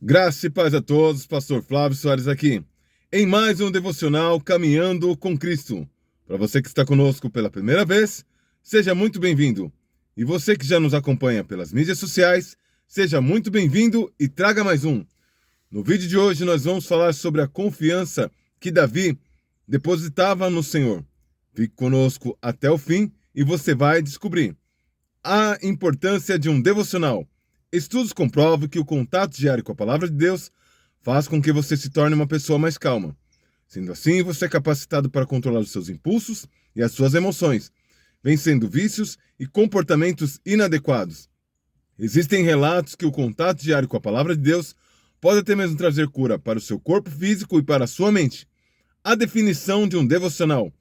Graça e paz a todos, Pastor Flávio Soares aqui, em mais um devocional Caminhando com Cristo. Para você que está conosco pela primeira vez, seja muito bem-vindo. E você que já nos acompanha pelas mídias sociais, seja muito bem-vindo e traga mais um. No vídeo de hoje nós vamos falar sobre a confiança que Davi depositava no Senhor. Fique conosco até o fim e você vai descobrir a importância de um devocional. Estudos comprovam que o contato diário com a palavra de Deus faz com que você se torne uma pessoa mais calma. Sendo assim, você é capacitado para controlar os seus impulsos e as suas emoções, vencendo vícios e comportamentos inadequados. Existem relatos que o contato diário com a palavra de Deus pode até mesmo trazer cura para o seu corpo físico e para a sua mente. A definição de um devocional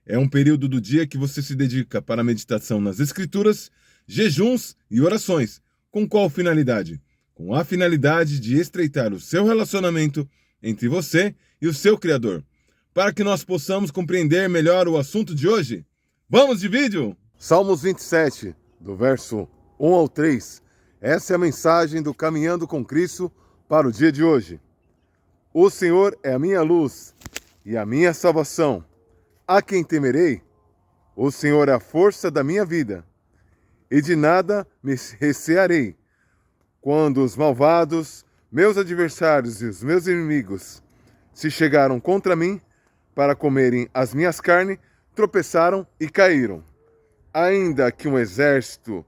é um período do dia que você se dedica para a meditação nas Escrituras, jejuns e orações. Com qual finalidade? Com a finalidade de estreitar o seu relacionamento entre você e o seu Criador. Para que nós possamos compreender melhor o assunto de hoje, vamos de vídeo? Salmos 27, do verso 1 ao 3. Essa é a mensagem do Caminhando com Cristo para o dia de hoje. O Senhor é a minha luz e a minha salvação. A quem temerei? O Senhor é a força da minha vida, e de nada me recearei. Quando os malvados, meus adversários e os meus inimigos se chegaram contra mim para comerem as minhas carnes, tropeçaram e caíram. Ainda que um exército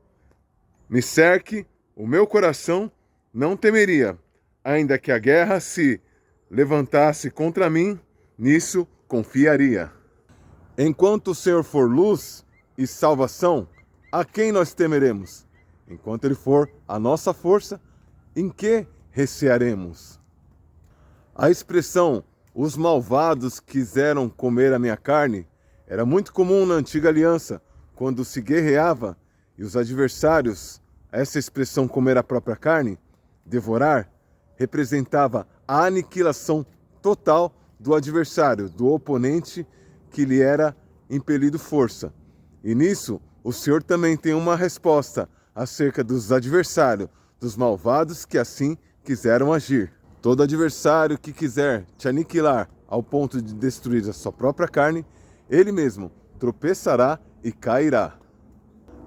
me cerque, o meu coração não temeria. Ainda que a guerra se levantasse contra mim, nisso confiaria. Enquanto o Senhor for luz e salvação, a quem nós temeremos? Enquanto Ele for a nossa força, em que recearemos? A expressão, os malvados quiseram comer a minha carne, era muito comum na antiga aliança, quando se guerreava e os adversários, essa expressão comer a própria carne, devorar, representava a aniquilação total do adversário, do oponente que lhe era impelido força. E nisso, o Senhor também tem uma resposta acerca dos adversários, dos malvados que assim quiseram agir. Todo adversário que quiser te aniquilar ao ponto de destruir a sua própria carne, ele mesmo tropeçará e cairá.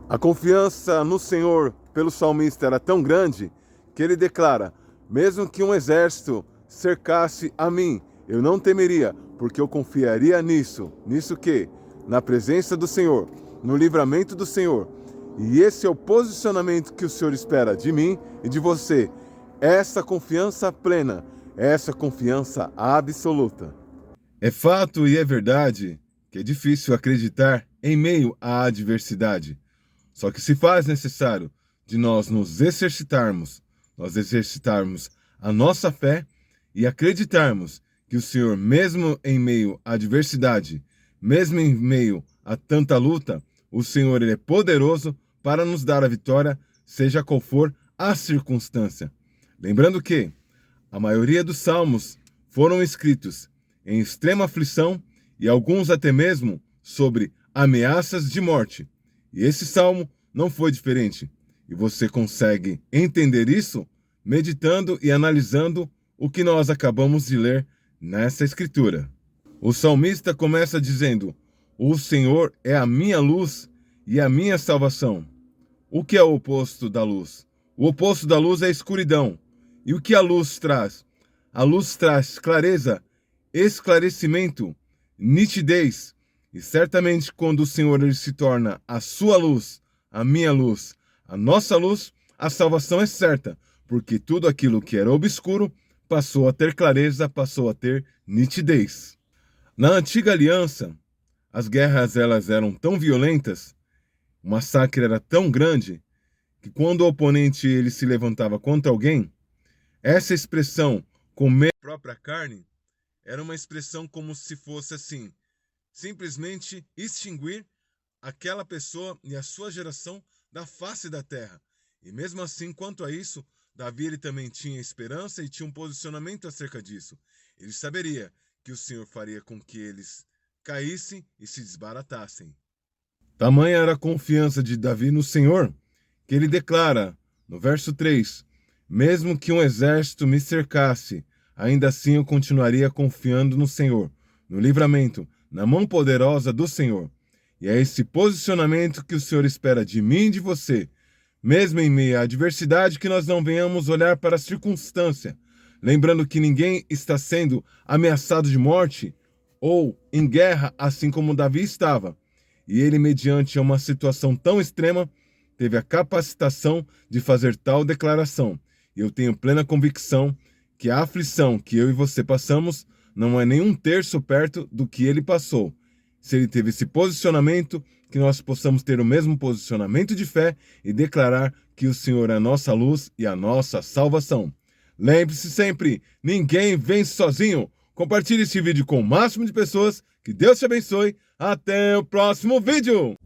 A confiança no Senhor pelo salmista era tão grande que ele declara: mesmo que um exército cercasse a mim, eu não temeria, porque eu confiaria nisso. Nisso que? Na presença do Senhor, no livramento do Senhor. E esse é o posicionamento que o Senhor espera de mim e de você. Essa confiança plena, essa confiança absoluta. É fato e é verdade que é difícil acreditar em meio à adversidade. Só que se faz necessário de nós nós exercitarmos a nossa fé e acreditarmos que o Senhor, mesmo em meio à adversidade, mesmo em meio a tanta luta, o Senhor ele é poderoso para nos dar a vitória, seja qual for a circunstância. Lembrando que a maioria dos salmos foram escritos em extrema aflição e alguns até mesmo sobre ameaças de morte. E esse salmo não foi diferente. E você consegue entender isso meditando e analisando o que nós acabamos de ler nessa escritura. O salmista começa dizendo: o Senhor é a minha luz e a minha salvação. O que é o oposto da luz? O oposto da luz é a escuridão. E o que a luz traz? A luz traz clareza, esclarecimento, nitidez. E certamente quando o Senhor ele se torna a sua luz, a minha luz, a nossa luz, a salvação é certa, porque tudo aquilo que era obscuro passou a ter clareza, passou a ter nitidez. Na antiga aliança, as guerras elas eram tão violentas, o massacre era tão grande, que quando o oponente ele se levantava contra alguém, essa expressão, comer a própria carne, era uma expressão como se fosse assim, simplesmente extinguir aquela pessoa e a sua geração da face da terra. E mesmo assim, quanto a isso, Davi ele também tinha esperança e tinha um posicionamento acerca disso. Ele saberia que o Senhor faria com que eles caíssem e se desbaratassem. Tamanha era a confiança de Davi no Senhor, que ele declara, no verso 3, Mesmo que um exército me cercasse, ainda assim eu continuaria confiando no Senhor, no livramento, na mão poderosa do Senhor. E é esse posicionamento que o Senhor espera de mim e de você, mesmo em meio à adversidade, que nós não venhamos olhar para a circunstância, lembrando que ninguém está sendo ameaçado de morte ou em guerra, assim como Davi estava. E ele, mediante uma situação tão extrema, teve a capacitação de fazer tal declaração. E eu tenho plena convicção que a aflição que eu e você passamos não é nem um terço perto do que ele passou. Se ele teve esse posicionamento, que nós possamos ter o mesmo posicionamento de fé e declarar que o Senhor é a nossa luz e a nossa salvação. Lembre-se sempre, ninguém vence sozinho. Compartilhe esse vídeo com o máximo de pessoas. Que Deus te abençoe. Até o próximo vídeo!